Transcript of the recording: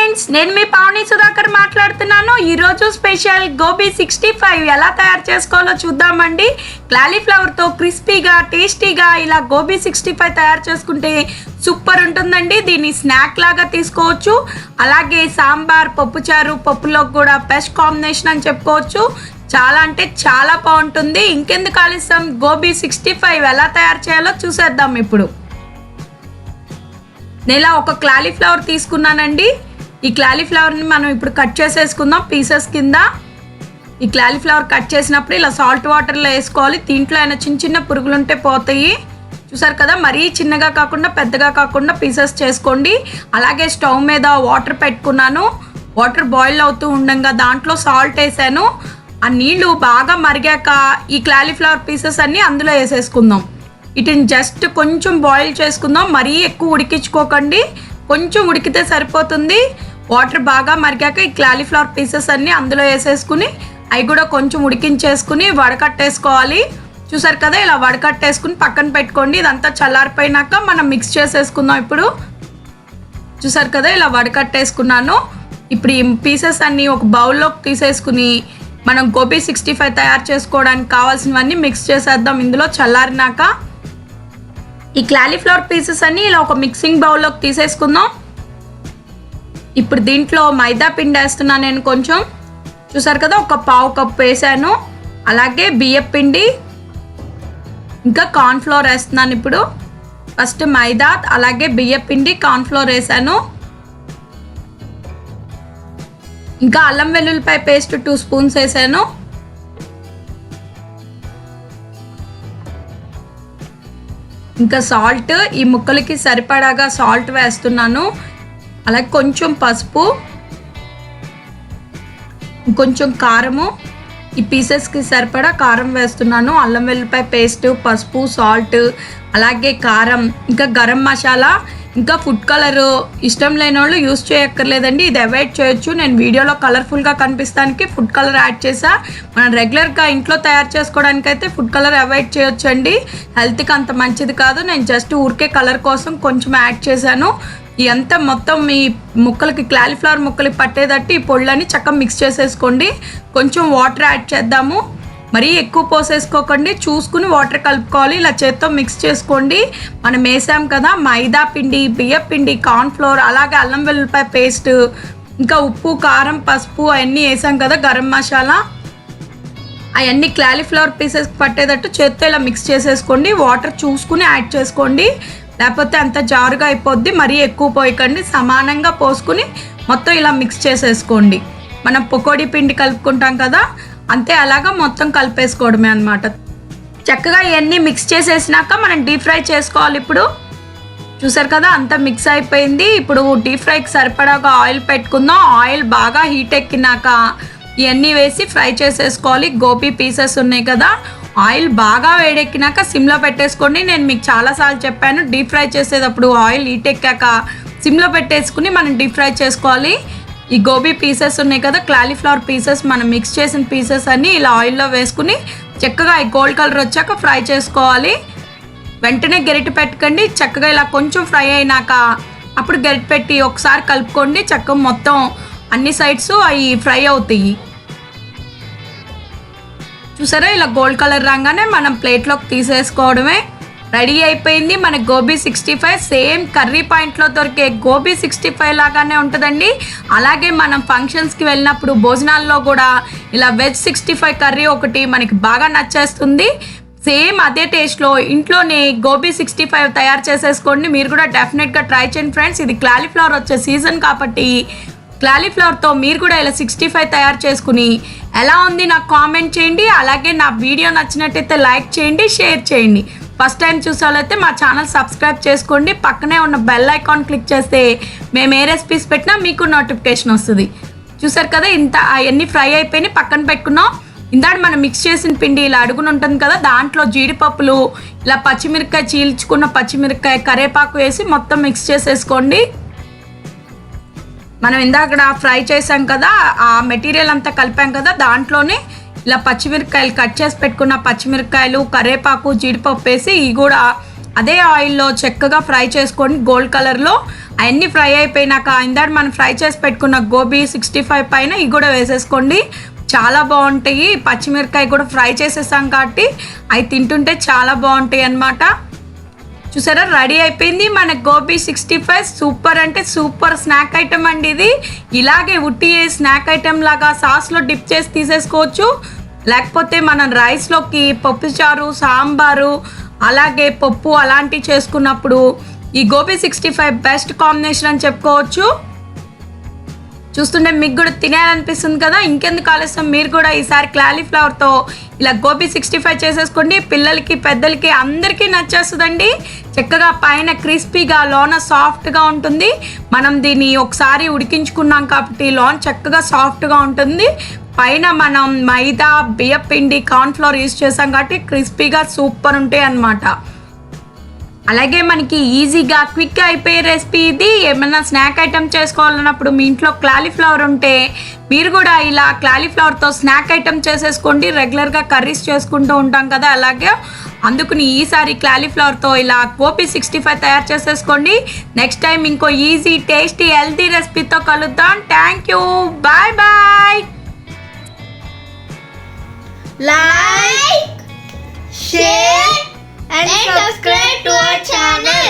Friends, నేను మీ పావని సుధాకర్ మాట్లాడుతున్నాను. ఈరోజు స్పెషల్ గోబీ 65 ఎలా తయారు చేసుకోవాలో చూద్దామండి. కాలీఫ్లవర్తో క్రిస్పీగా టేస్టీగా ఇలా గోబీ 65 తయారు చేసుకుంటే సూపర్ ఉంటుందండి. దీన్ని స్నాక్ లాగా తీసుకోవచ్చు, అలాగే సాంబార్, పప్పుచారు, పప్పులో కూడా బెస్ట్ కాంబినేషన్ అని చెప్పుకోవచ్చు. చాలా అంటే చాలా బాగుంటుంది. ఇంకెందుకు ఆలస్యం, గోబీ 65 ఎలా తయారు చేయాలో చూసేద్దాం. ఇప్పుడు నేను ఒక కాలీఫ్లవర్ తీసుకున్నానండి. ఈ కాలీఫ్లవర్ని మనం ఇప్పుడు కట్ చేసేసుకుందాం పీసెస్ కింద. ఈ కాలీఫ్లవర్ కట్ చేసినప్పుడు ఇలా సాల్ట్ వాటర్లో వేసుకోవాలి. దీంట్లో అయినా చిన్న చిన్న పురుగులు ఉంటే పోతాయి. చూసారు కదా, మరీ చిన్నగా కాకుండా పెద్దగా కాకుండా పీసెస్ చేసుకోండి. అలాగే స్టవ్ మీద వాటర్ పెట్టుకున్నాను. వాటర్ బాయిల్ అవుతూ ఉండగా దాంట్లో సాల్ట్ వేసాను. ఆ నీళ్లు బాగా మరిగాక ఈ కాలీఫ్లవర్ పీసెస్ అన్నీ అందులో వేసేసుకుందాం. వీటిని జస్ట్ కొంచెం బాయిల్ చేసుకుందాం, మరీ ఎక్కువ ఉడికించుకోకండి, కొంచెం ఉడికితే సరిపోతుంది. వాటర్ బాగా మరిగాక ఈ కాలీఫ్లవర్ పీసెస్ అన్నీ అందులో వేసేసుకుని అవి కూడా కొంచెం ఉడికించేసుకుని వడకట్టేసుకోవాలి. చూసారు కదా, ఇలా వడకట్టేసుకుని పక్కన పెట్టుకోండి. ఇదంతా చల్లారిపోయినాక మనం మిక్స్ చేసేసుకుందాం. ఇప్పుడు చూసారు కదా, ఇలా వడకట్టేసుకున్నాను. ఇప్పుడు ఈ పీసెస్ అన్నీ ఒక బౌల్లోకి తీసేసుకుని మనం గోబీ 65 తయారు చేసుకోవడానికి కావాల్సినవన్నీ మిక్స్ చేసేద్దాం. ఇందులో చల్లారినాక ఈ కాలీఫ్లవర్ పీసెస్ అన్నీ ఇలా ఒక మిక్సింగ్ బౌల్లోకి తీసేసుకుందాం. ఇప్పుడు దీంట్లో మైదా పిండి వేస్తున్నాను నేను కొంచెం. చూసారు కదా, ఒక పావు కప్పు వేసాను. అలాగే బియ్యం పిండి, ఇంకా కార్న్ఫ్లోర్ వేస్తున్నాను. ఇప్పుడు ఫస్ట్ మైదా, అలాగే బియ్యం పిండి, కార్న్ఫ్లోర్ వేసాను. ఇంకా అల్లం వెల్లుల్లిపాయ పేస్ట్ 2 స్పూన్స్ వేసాను. ఇంకా సాల్ట్, ఈ ముక్కలకి సరిపడాగా సాల్ట్ వేస్తున్నాను. అలాగే కొంచెం పసుపు, కొంచెం కారము, ఈ పీసెస్కి సరిపడా కారం వేస్తున్నాను. అల్లం వెల్లుల్లిపాయ పేస్ట్, పసుపు, సాల్ట్, అలాగే కారం, ఇంకా గరం మసాలా, ఇంకా ఫుడ్ కలర్ ఇష్టం లేని వాళ్ళు యూస్ చేయక్కర్లేదండి, ఇది అవాయిడ్ చేయొచ్చు. నేను వీడియోలో కలర్ఫుల్గా కనిపిస్తానికి ఫుడ్ కలర్ యాడ్ చేసా. మనం రెగ్యులర్గా ఇంట్లో తయారు చేసుకోవడానికి అయితే ఫుడ్ కలర్ అవాయిడ్ చేయొచ్చు అండి, హెల్త్కి అంత మంచిది కాదు. నేను జస్ట్ ఊరికే కలర్ కోసం కొంచెం యాడ్ చేశాను. ఇదంతా మొత్తం ఈ ముక్కలకి, కాలీఫ్లవర్ ముక్కలకి పట్టేటట్టు ఈ పొళ్ళని చక్కగా మిక్స్ చేసేసుకోండి. కొంచెం వాటర్ యాడ్ చేద్దాము, మరీ ఎక్కువ పోసేసుకోకండి, చూసుకుని వాటర్ కలుపుకోవాలి. ఇలా చేత్తో మిక్స్ చేసుకోండి. మనం వేసాం కదా మైదా పిండి, బియ్యం పిండి, కార్న్ఫ్లోర్, అలాగే అల్లం వెల్లుల్లిపాయ పేస్ట్, ఇంకా ఉప్పు, కారం, పసుపు అవన్నీ వేసాం కదా, గరం మసాలా, అవన్నీ కాలీఫ్లవర్ పీసెస్కి పట్టేటట్టు చేత్తో ఇలా మిక్స్ చేసేసుకోండి. వాటర్ చూసుకుని యాడ్ చేసుకోండి, లేకపోతే అంత జారుగా అయిపోద్ది. మరీ ఎక్కువ పోయకండి, సమానంగా పోసుకుని మొత్తం ఇలా మిక్స్ చేసేసుకోండి. మనం పకోడీ పిండి కలుపుకుంటాం కదా, అంతే అలాగా మొత్తం కలిపేసుకోవడమే అనమాట. చక్కగా ఇవన్నీ మిక్స్ చేసేసినాక మనం డీప్ ఫ్రై చేసుకోవాలి. ఇప్పుడు చూసారు కదా, అంతా మిక్స్ అయిపోయింది. ఇప్పుడు డీప్ ఫ్రైకి సరిపడాగా ఆయిల్ పెట్టుకుందాం. ఆయిల్ బాగా హీట్ ఎక్కినాక ఇవన్నీ వేసి ఫ్రై చేసేసుకోవాలి. గోబీ పీసెస్ ఉన్నాయి కదా, ఆయిల్ బాగా వేడెక్కినాక సిమ్లో పెట్టేసుకోండి. నేను మీకు చాలాసార్లు చెప్పాను, డీప్ ఫ్రై చేసేటప్పుడు ఆయిల్ హీట్ ఎక్కాక సిమ్లో పెట్టేసుకుని మనం డీప్ ఫ్రై చేసుకోవాలి. ఈ గోబీ పీసెస్ ఉన్నాయి కదా, కాలీఫ్లవర్ పీసెస్, మనం మిక్స్ చేసిన పీసెస్ అన్నీ ఇలా ఆయిల్లో వేసుకుని చక్కగా ఈ గోల్డ్ కలర్ వచ్చాక ఫ్రై చేసుకోవాలి. వెంటనే గరిటె పెట్టకండి, చక్కగా ఇలా కొంచెం ఫ్రై అయినాక అప్పుడు గరిటె పెట్టి ఒకసారి కలుపుకోండి. చక్కగా మొత్తం అన్ని సైడ్స్ అవి ఫ్రై అవుతాయి. చూసారా, ఇలా గోల్డ్ కలర్ రాగానే మనం ప్లేట్లోకి తీసేసుకోవడమే. రెడీ అయిపోయింది మన గోబీ 65. సేమ్ కర్రీ పాయింట్లో దొరికే గోబీ 65 లాగానే ఉంటుందండి. అలాగే మనం ఫంక్షన్స్కి వెళ్ళినప్పుడు భోజనాల్లో కూడా ఇలా వెజ్ 65 కర్రీ ఒకటి మనకి బాగా నచ్చేస్తుంది. సేమ్ అదే టేస్ట్లో ఇంట్లోనే గోబీ 65 తయారు చేసేసుకోండి. మీరు కూడా డెఫినెట్గా ట్రై చేయండి ఫ్రెండ్స్. ఇది కాలీఫ్లవర్ వచ్చే సీజన్ కాబట్టి కాలీఫ్లవర్తో మీరు కూడా ఇలా 65 తయారు చేసుకుని ఎలా ఉంది నాకు కామెంట్ చేయండి. అలాగే నా వీడియో నచ్చినట్టయితే లైక్ చేయండి, షేర్ చేయండి. ఫస్ట్ టైం చూసాలైతే మా ఛానల్ సబ్స్క్రైబ్ చేసుకోండి. పక్కనే ఉన్న బెల్ ఐకాన్ క్లిక్ చేస్తే మేము ఏ రెసిపీస్ పెట్టినా మీకు నోటిఫికేషన్ వస్తుంది. చూసారు కదా, ఇంత అవన్నీ ఫ్రై అయిపోయినాయి, పక్కన పెట్టుకున్నాం. ఇందాక మనం మిక్స్ చేసిన పిండి ఇలా అడుగుని ఉంటుంది కదా, దాంట్లో జీడిపప్పులు, ఇలా పచ్చిమిరపకాయ, చీల్చుకున్న పచ్చిమిరపకాయ, కరేపాకు వేసి మొత్తం మిక్స్ చేసేసుకోండి. మనం ఇందాక ఫ్రై చేసాం కదా, ఆ మెటీరియల్ అంతా కలిపాం కదా, దాంట్లోనే ఇలా పచ్చిమిరపకాయలు కట్ చేసి పెట్టుకున్న పచ్చిమిరపకాయలు, కరేపాకు, జీడిపప్పు వేసి ఇవి కూడా అదే ఆయిల్లో చక్కగా ఫ్రై చేసుకోండి గోల్డ్ కలర్లో. అవన్నీ ఫ్రై అయిపోయినాక ఇందాక మనం ఫ్రై చేసి పెట్టుకున్న గోబీ 65 పైన ఇవి కూడా వేసేసుకోండి. చాలా బాగుంటాయి. పచ్చిమిరకాయ కూడా ఫ్రై చేసేసాం కాబట్టి అవి తింటుంటే చాలా బాగుంటాయి అన్నమాట. చూసారా, రెడీ అయిపోయింది మన గోబీ 65. సూపర్ అంటే సూపర్ స్నాక్ ఐటమ్ అండి ఇది. ఇలాగే ఉట్టి స్నాక్ ఐటమ్ లాగా సాస్లో డిప్ చేసి తీసేసుకోవచ్చు. లేకపోతే మనం రైస్లోకి పప్పుచారు, సాంబారు, అలాగే పప్పు అలాంటివి చేసుకున్నప్పుడు ఈ గోబీ 65 బెస్ట్ కాంబినేషన్ అని చెప్పుకోవచ్చు. చూస్తుంటే మీకు కూడా తినేయాలనిపిస్తుంది కదా. ఇంకెందుకు ఆలస్యం, మీరు కూడా ఈసారి కాలీఫ్లవర్తో ఇలా గోబీ 65 చేసేసుకోండి. పిల్లలకి పెద్దలకి అందరికీ నచ్చేస్తుందండి. చక్కగా పైన క్రిస్పీగా లోన సాఫ్ట్గా ఉంటుంది. మనం దీన్ని ఒకసారి ఉడికించుకున్నాం కాబట్టి లోన చక్కగా సాఫ్ట్గా ఉంటుంది. పైన మనం మైదా, బియ్యపిండి, కార్న్ఫ్లవర్ యూజ్ చేసాం కాబట్టి క్రిస్పీగా సూపర్ ఉంటాయి అన్నమాట. అలాగే మనకి ఈజీగా క్విక్గా అయిపోయే రెసిపీ ఇది. ఏమైనా స్నాక్ ఐటమ్ చేసుకోవాలన్నప్పుడు మీ ఇంట్లో కాలీఫ్లవర్ ఉంటే మీరు కూడా ఇలా కాలీఫ్లవర్తో స్నాక్ ఐటమ్ చేసేసుకోండి. రెగ్యులర్గా కర్రీస్ చేసుకుంటూ ఉంటాం కదా, అలాగే అందుకుని ఈసారి కాలీఫ్లవర్తో ఇలా గోబీ 65 తయారు చేసేసుకోండి. నెక్స్ట్ టైం ఇంకో ఈజీ, టేస్టీ, హెల్తీ రెసిపీతో కలుద్దాం. Thank you, bye bye. Like, share and subscribe to our channel.